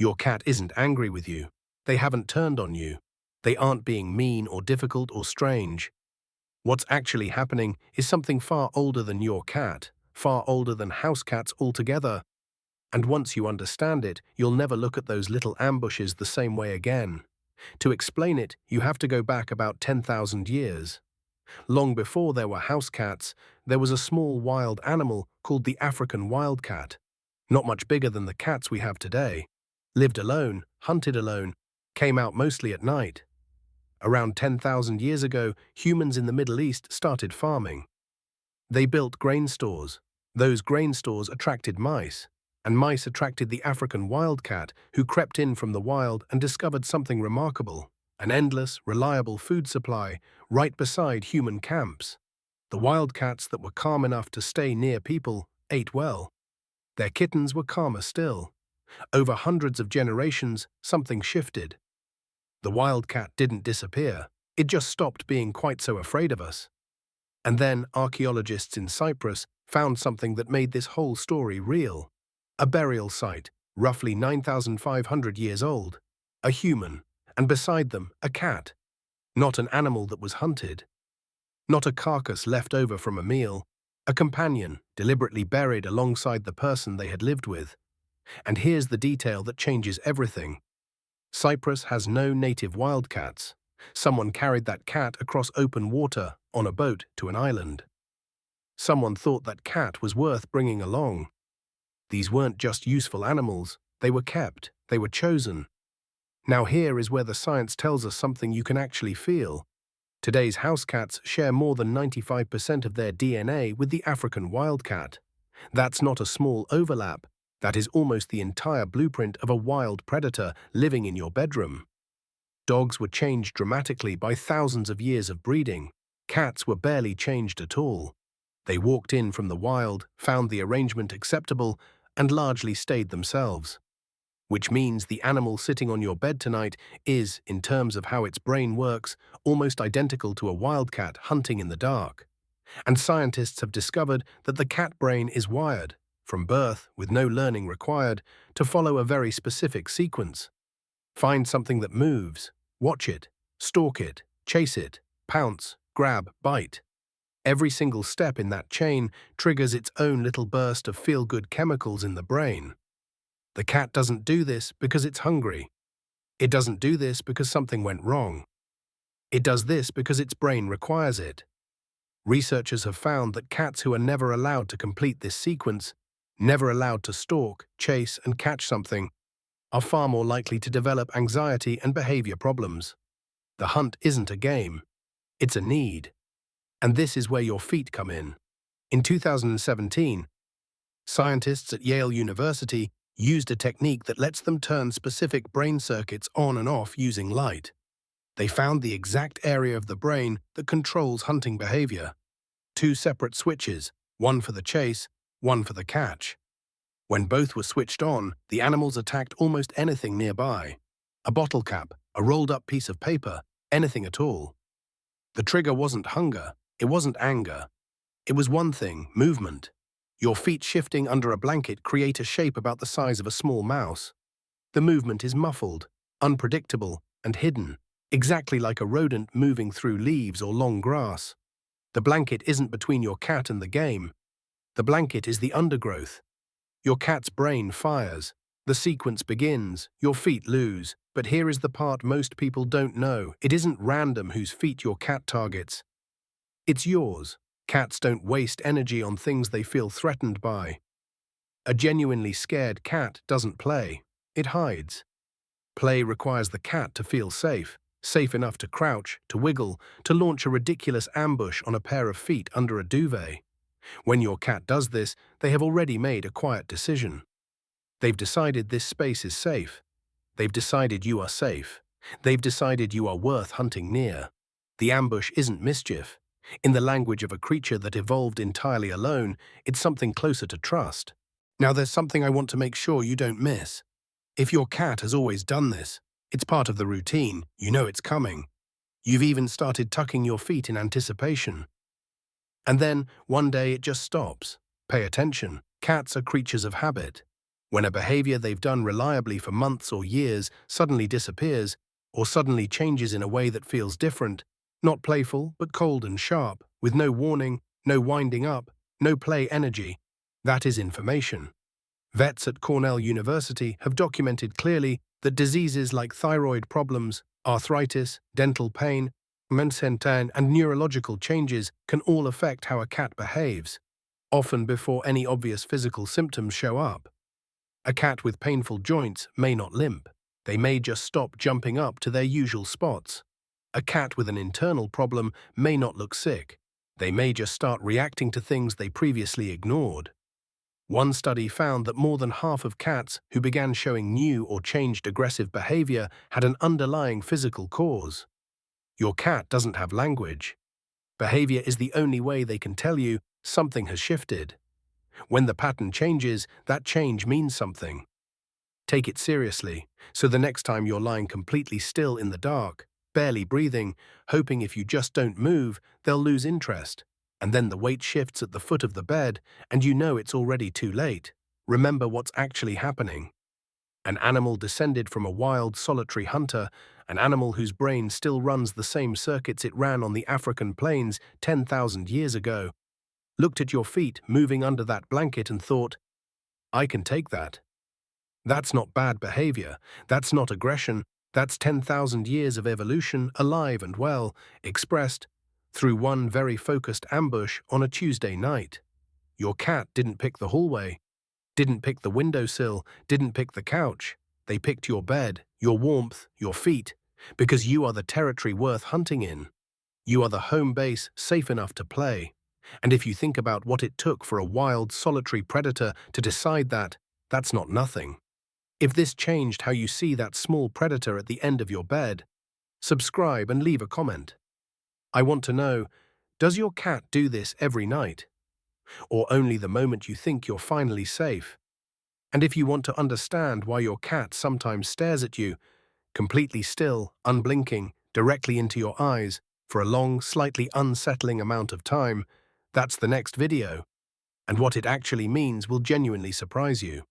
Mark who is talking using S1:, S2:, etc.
S1: Your cat isn't angry with you. They haven't turned on you. They aren't being mean or difficult or strange. What's actually happening is something far older than your cat, far older than house cats altogether. And once you understand it, you'll never look at those little ambushes the same way again. To explain it, you have to go back about 10,000 years. Long before there were house cats, there was a small wild animal called the African wildcat. Not much bigger than the cats we have today. Lived alone, hunted alone, came out mostly at night. Around 10,000 years ago, humans in the Middle East started farming. They built grain stores. Those grain stores attracted mice, and mice attracted the African wildcat, who crept in from the wild and discovered something remarkable: an endless, reliable food supply right beside human camps. The wildcats that were calm enough to stay near people ate well. Their kittens were calmer still. Over hundreds of generations, something shifted. The wildcat didn't disappear. It just stopped being quite so afraid of us. And then archaeologists in Cyprus found something that made this whole story real. A burial site, roughly 9,500 years old. A human, and beside them, a cat. Not an animal that was hunted. Not a carcass left over from a meal. A companion, deliberately buried alongside the person they had lived with. And here's the detail that changes everything. Cyprus has no native wildcats. Someone carried that cat across open water on a boat to an island. Someone thought that cat was worth bringing along. These weren't just useful animals. They were kept. They were chosen. Now here is where the science tells us something you can actually feel. Today's house cats share more than 95% of their DNA with the African wildcat. That's not a small overlap. That is almost the entire blueprint of a wild predator living in your bedroom. Dogs were changed dramatically by thousands of years of breeding. Cats were barely changed at all. They walked in from the wild, found the arrangement acceptable, and largely stayed themselves. Which means the animal sitting on your bed tonight is, in terms of how its brain works, almost identical to a wildcat hunting in the dark. And scientists have discovered that the cat brain is wired, from birth, with no learning required, to follow a very specific sequence. Find something that moves, watch it, stalk it, chase it, pounce, grab, bite. Every single step in that chain triggers its own little burst of feel-good chemicals in the brain. The cat doesn't do this because it's hungry. It doesn't do this because something went wrong. It does this because its brain requires it. Researchers have found that cats who are never allowed to complete this sequence, never allowed to stalk, chase, and catch something, are far more likely to develop anxiety and behavior problems. The hunt isn't a game. It's a need. And this is where your feet come in. In 2017, scientists at Yale University used a technique that lets them turn specific brain circuits on and off using light. They found the exact area of the brain that controls hunting behavior. 2 separate switches, one for the chase, one for the catch. When both were switched on, the animals attacked almost anything nearby. A bottle cap, a rolled-up piece of paper, anything at all. The trigger wasn't hunger, it wasn't anger. It was one thing: movement. Your feet shifting under a blanket create a shape about the size of a small mouse. The movement is muffled, unpredictable, and hidden, exactly like a rodent moving through leaves or long grass. The blanket isn't between your cat and the game. The blanket is the undergrowth. Your cat's brain fires. The sequence begins. Your feet lose. But here is the part most people don't know. It isn't random whose feet your cat targets. It's yours. Cats don't waste energy on things they feel threatened by. A genuinely scared cat doesn't play. It hides. Play requires the cat to feel safe, safe enough to crouch, to wiggle, to launch a ridiculous ambush on a pair of feet under a duvet. When your cat does this, they have already made a quiet decision. They've decided this space is safe. They've decided you are safe. They've decided you are worth hunting near. The ambush isn't mischief. In the language of a creature that evolved entirely alone, it's something closer to trust. Now there's something I want to make sure you don't miss. If your cat has always done this, it's part of the routine, you know it's coming. You've even started tucking your feet in anticipation. And then, one day it just stops. Pay attention. Cats are creatures of habit. When a behavior they've done reliably for months or years suddenly disappears, or suddenly changes in a way that feels different, not playful, but cold and sharp, with no warning, no winding up, no play energy, that is information. Vets at Cornell University have documented clearly that diseases like thyroid problems, arthritis, dental pain, misunderstand, and neurological changes can all affect how a cat behaves, often before any obvious physical symptoms show up. A cat with painful joints may not limp. They may just stop jumping up to their usual spots. A cat with an internal problem may not look sick. They may just start reacting to things they previously ignored. One study found that more than half of cats who began showing new or changed aggressive behavior had an underlying physical cause. Your cat doesn't have language. Behavior is the only way they can tell you something has shifted. When the pattern changes, that change means something. Take it seriously, so the next time you're lying completely still in the dark, barely breathing, hoping if you just don't move, they'll lose interest. And then the weight shifts at the foot of the bed, and you know it's already too late. Remember what's actually happening. An animal descended from a wild, solitary hunter, an animal whose brain still runs the same circuits it ran on the African plains 10,000 years ago, looked at your feet moving under that blanket and thought, I can take that. That's not bad behavior, that's not aggression, that's 10,000 years of evolution alive and well, expressed through one very focused ambush on a Tuesday night. Your cat didn't pick the hallway, didn't pick the windowsill, didn't pick the couch. They picked your bed, your warmth, your feet, because you are the territory worth hunting in. You are the home base safe enough to play. And if you think about what it took for a wild, solitary predator to decide that, that's not nothing. If this changed how you see that small predator at the end of your bed, subscribe and leave a comment. I want to know, does your cat do this every night? Or only the moment you think you're finally safe? And if you want to understand why your cat sometimes stares at you, completely still, unblinking, directly into your eyes, for a long, slightly unsettling amount of time, that's the next video. And what it actually means will genuinely surprise you.